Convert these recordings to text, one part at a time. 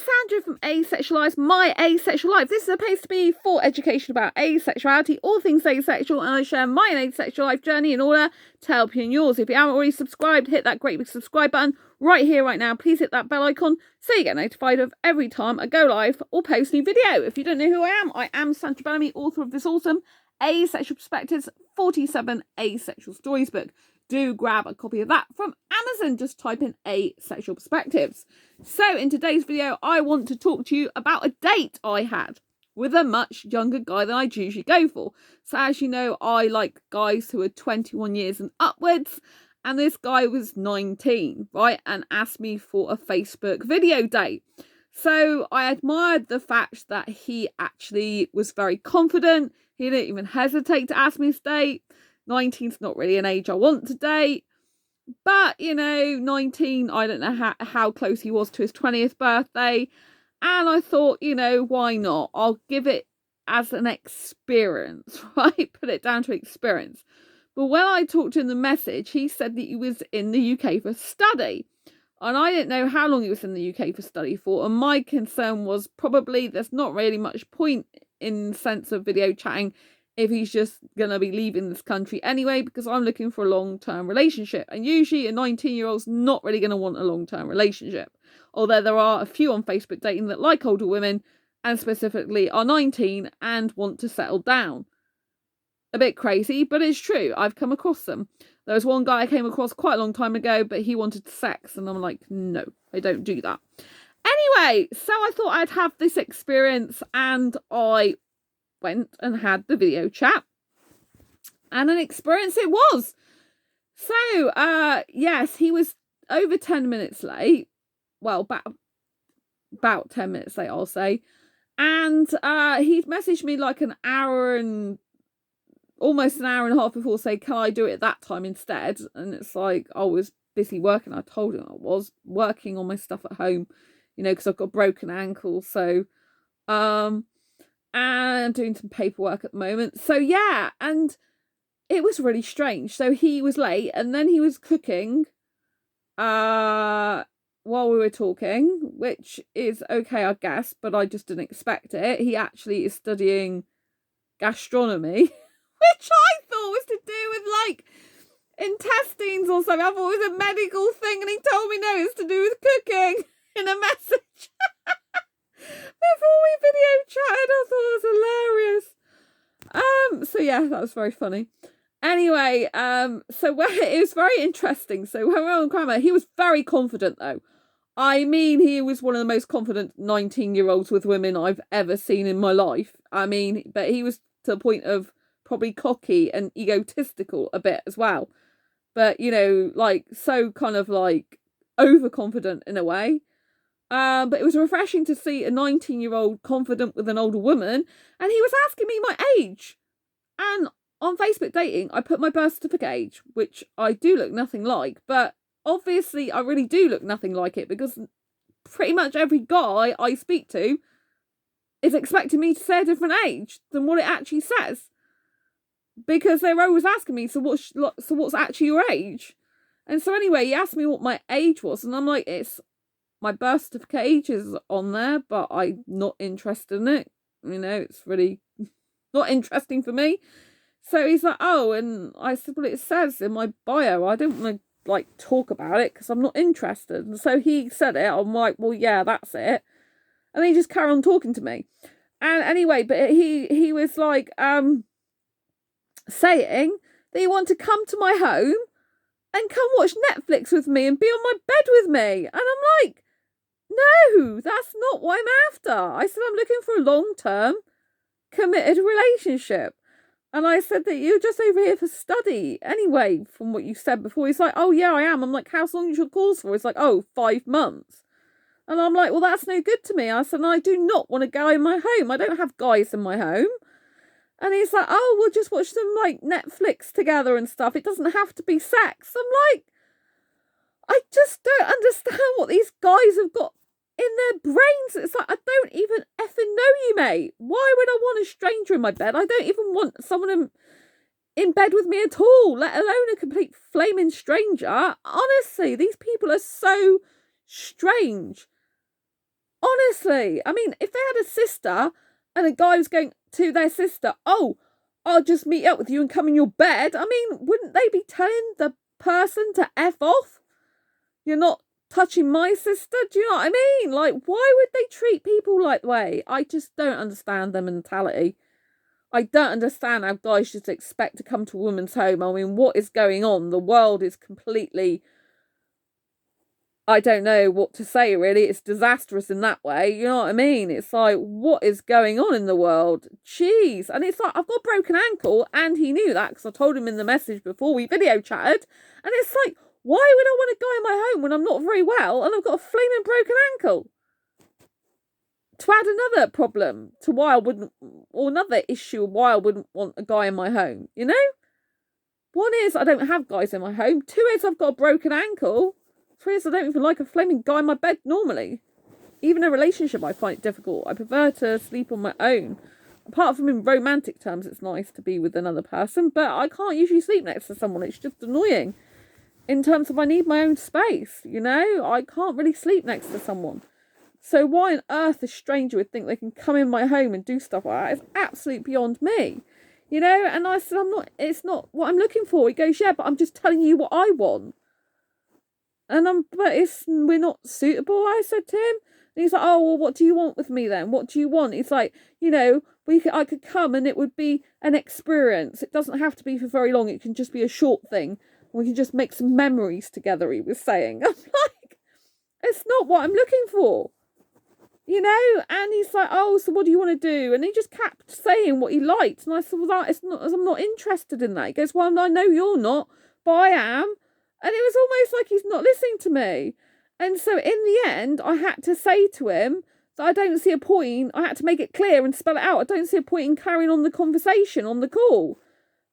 Sandra from Asexual, My Asexual Life. This is a place to be for education about asexuality, all things asexual, and I share my asexual life journey in order to help you in yours. If you haven't already subscribed, hit that great big subscribe button right here, right now. Please hit that bell icon so you get notified of every time I go live or post a new video. If you don't know who I am Sandra Bellamy, author of this awesome Asexual Perspectives 47 Asexual Stories book. Do grab a copy of that from Amazon. Just type in Asexual Perspectives. So in today's video, I want to talk to you about a date I had with a much younger guy than I'd usually go for. So as you know, I like guys who are 21 years and upwards. And this guy was 19, right? And asked me for a Facebook video date. So I admired the fact that he actually was very confident. He didn't even hesitate to ask me to date. 19's not really an age I want to date. But, you know, 19, I don't know how close he was to his 20th birthday. And I thought, you know, why not? I'll give it as an experience, right? Put it down to experience. But when I talked to him in the message, he said that he was in the UK for study. And I didn't know how long he was in the UK for study for. And my concern was probably there's not really much point in the sense of video chatting if he's just going to be leaving this country anyway, because I'm looking for a long-term relationship. And usually a 19-year-old's not really going to want a long-term relationship. Although there are a few on Facebook dating that like older women and specifically are 19 and want to settle down. A bit crazy, but it's true. I've come across them. There was one guy I came across quite a long time ago, but he wanted sex. And I'm like, no, I don't do that. Anyway, so I thought I'd have this experience and I went and had the video chat. And an experience it was. So, yes, he was over 10 minutes late. Well, about 10 minutes late, I'll say. And he'd messaged me like almost an hour and a half before, say, can I do it at that time instead? And it's like, I was busy working. I told him I was working on my stuff at home, you know, because I've got a broken ankle. So, and doing some paperwork at the moment. So, yeah, and it was really strange. So he was late and then he was cooking while we were talking, which is okay, I guess, but I just didn't expect it. He actually is studying gastronomy, which I thought was to do with like intestines or something. I thought it was a medical thing, and he told me no, it's to do with cooking in a message. Before we video chatted, I thought it was hilarious. So yeah, that was very funny. Anyway, so it was very interesting. So when we were on camera, he was very confident though. I mean, he was one of the most confident 19-year-olds with women I've ever seen in my life. I mean, but he was to the point of probably cocky and egotistical a bit as well. But, you know, like, so kind of like overconfident in a way. But it was refreshing to see a 19-year-old confident with an older woman. And he was asking me my age. And on Facebook dating, I put my birth certificate age, which I do look nothing like. But obviously, I really do look nothing like it, because pretty much every guy I speak to is expecting me to say a different age than what it actually says. Because they're always asking me, so what's actually your age? And so anyway, he asked me what my age was, and I'm like, it's my birth certificate age is on there, but I'm not interested in it. You know, it's really not interesting for me. So he's like, oh, and I said, well, it says in my bio, I don't want to like talk about it because I'm not interested. And so he said it. I'm like, well, yeah, that's it. And he just carried on talking to me. And anyway, but he was like saying that he wanted to come to my home and come watch Netflix with me and be on my bed with me. And I'm like, no, that's not what I'm after. I said, I'm looking for a long-term committed relationship. And I said that you're just over here for study. Anyway, from what you said before, he's like, oh, yeah, I am. I'm like, how long is your course for? He's like, oh, 5 months. And I'm like, well, that's no good to me. I said, I do not want a guy in my home. I don't have guys in my home. And he's like, oh, we'll just watch some, like, Netflix together and stuff. It doesn't have to be sex. I'm like, I just don't understand what these guys have got in their brains. It's like, I don't even effing know you, mate. Why would I want a stranger in my bed? I don't even want someone in bed with me at all, let alone a complete flaming stranger. Honestly, these people are so strange. Honestly, I mean, if they had a sister and a guy was going to their sister, oh, I'll just meet up with you and come in your bed. I mean, wouldn't they be telling the person to F off? You're not touching my sister. Do you know what I mean? Like, why would they treat people like that way? I just don't understand their mentality. I don't understand how guys just expect to come to a woman's home. I mean, what is going on? The world is completely, I don't know what to say, really. It's disastrous in that way. You know what I mean? It's like, what is going on in the world? Jeez. And it's like, I've got a broken ankle, and he knew that because I told him in the message before we video chatted. And it's like, why would I want a guy in my home when I'm not very well and I've got a flaming broken ankle? To add another problem to why I wouldn't, or another issue of why I wouldn't want a guy in my home, you know? One is I don't have guys in my home. Two is I've got a broken ankle. Three is I don't even like a flaming guy in my bed normally. Even a relationship I find it difficult. I prefer to sleep on my own. Apart from in romantic terms, it's nice to be with another person, but I can't usually sleep next to someone. It's just annoying. In terms of I need my own space, you know? I can't really sleep next to someone. So why on earth a stranger would think they can come in my home and do stuff like that is absolutely beyond me. You know? And I said, it's not what I'm looking for. He goes, yeah, but I'm just telling you what I want. And we're not suitable, I said to him. And he's like, oh, well, what do you want with me then? What do you want? It's like, you know, I could come and it would be an experience. It doesn't have to be for very long. It can just be a short thing. We can just make some memories together, he was saying. I'm like, it's not what I'm looking for. You know? And he's like, oh, so what do you want to do? And he just kept saying what he liked. And I said, well, I'm not interested in that. He goes, well, I know you're not, but I am. And it was almost like he's not listening to me. And so in the end, I had to say to him that I don't see a point. I had to make it clear and spell it out. I don't see a point in carrying on the conversation on the call.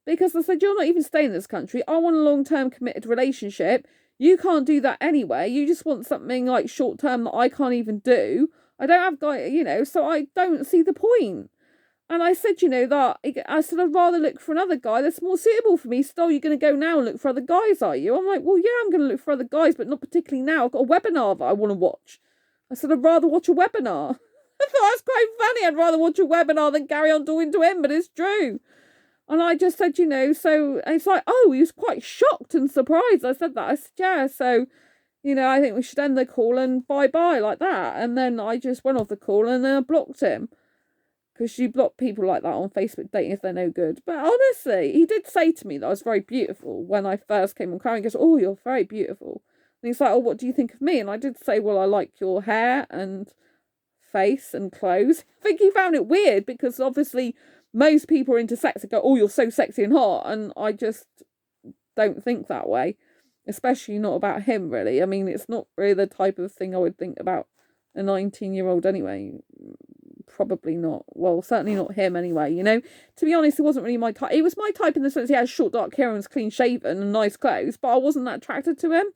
Because I said, you're not even staying in this country. I want a long-term committed relationship. You can't do that anyway. You just want something like short-term that I can't even do. I don't have guys, you know, so I don't see the point. And I said, you know, I said, I'd rather look for another guy that's more suitable for me. So you're going to go now and look for other guys, are you? I'm like, well, yeah, I'm going to look for other guys, but not particularly now. I've got a webinar that I want to watch. I said, I'd rather watch a webinar. I thought that's quite funny. I'd rather watch a webinar than carry on talking to him, but it's true. And I just said, you know, so it's like, oh, he was quite shocked and surprised. I said that. I said, yeah, so, you know, I think we should end the call and bye-bye like that. And then I just went off the call and then I blocked him. Because you block people like that on Facebook dating if they're no good. But honestly, he did say to me that I was very beautiful when I first came on camera. He goes, oh, you're very beautiful. And he's like, oh, what do you think of me? And I did say, well, I like your hair and face and clothes. I think he found it weird because obviously most people are into sex and go, oh, you're so sexy and hot. And I just don't think that way. Especially not about him, really. I mean, it's not really the type of thing I would think about a 19-year-old anyway. Probably not. Well, certainly not him anyway, you know. To be honest, it wasn't really my type. It was my type in the sense he had short dark hair and was clean shaven and nice clothes, but I wasn't that attracted to him.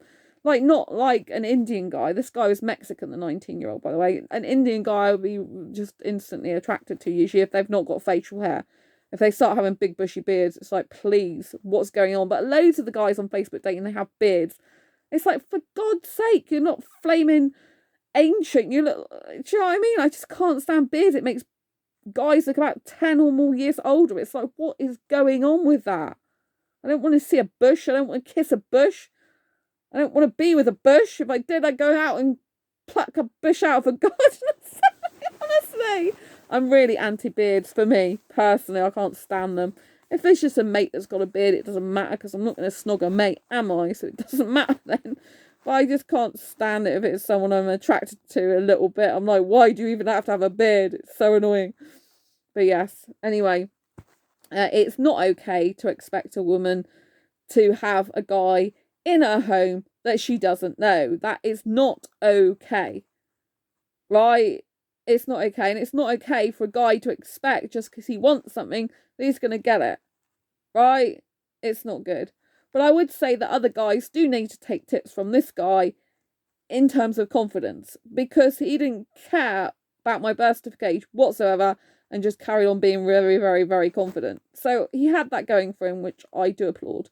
Like, not like an Indian guy. This guy was Mexican, the 19-year-old, by the way. An Indian guy I would be just instantly attracted to, usually, if they've not got facial hair. If they start having big bushy beards, it's like, please, what's going on? But loads of the guys on Facebook dating, they have beards. It's like, for God's sake, you're not flaming ancient. You look, do you know what I mean? I just can't stand beards. It makes guys look about 10 or more years older. It's like, what is going on with that? I don't want to see a bush. I don't want to kiss a bush. I don't want to be with a bush. If I did, I'd go out and pluck a bush out of a garden. Honestly, I'm really anti-beards for me, personally. I can't stand them. If there's just a mate that's got a beard, it doesn't matter because I'm not going to snog a mate, am I? So it doesn't matter then. But I just can't stand it if it's someone I'm attracted to a little bit. I'm like, why do you even have to have a beard? It's so annoying. But yes, anyway, it's not okay to expect a woman to have a guy in her home that she doesn't know. That is not okay. Right? It's not okay. And it's not okay for a guy to expect just because he wants something that he's going to get it. Right? It's not good. But I would say that other guys do need to take tips from this guy in terms of confidence, because he didn't care about my birth certificate whatsoever and just carried on being very, very, very confident. So he had that going for him, which I do applaud.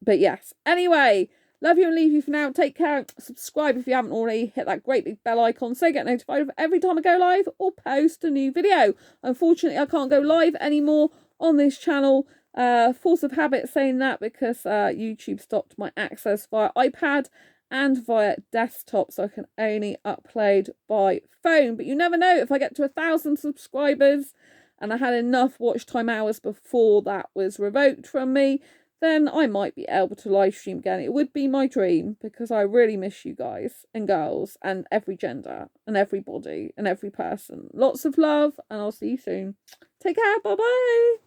But yes, anyway, Love you and leave you for now. Take care. Subscribe if you haven't already. Hit that great big bell icon so you get notified of every time I go live or post a new video. Unfortunately, I can't go live anymore on this channel. Force of habit saying that because YouTube stopped my access via iPad and via desktop, so I can only upload by phone. But you never know, if I get to 1,000 subscribers and I had enough watch time hours before that was revoked from me, then I might be able to live stream again. It would be my dream, because I really miss you guys and girls and every gender and everybody and every person. Lots of love, and I'll see you soon. Take care. Bye bye.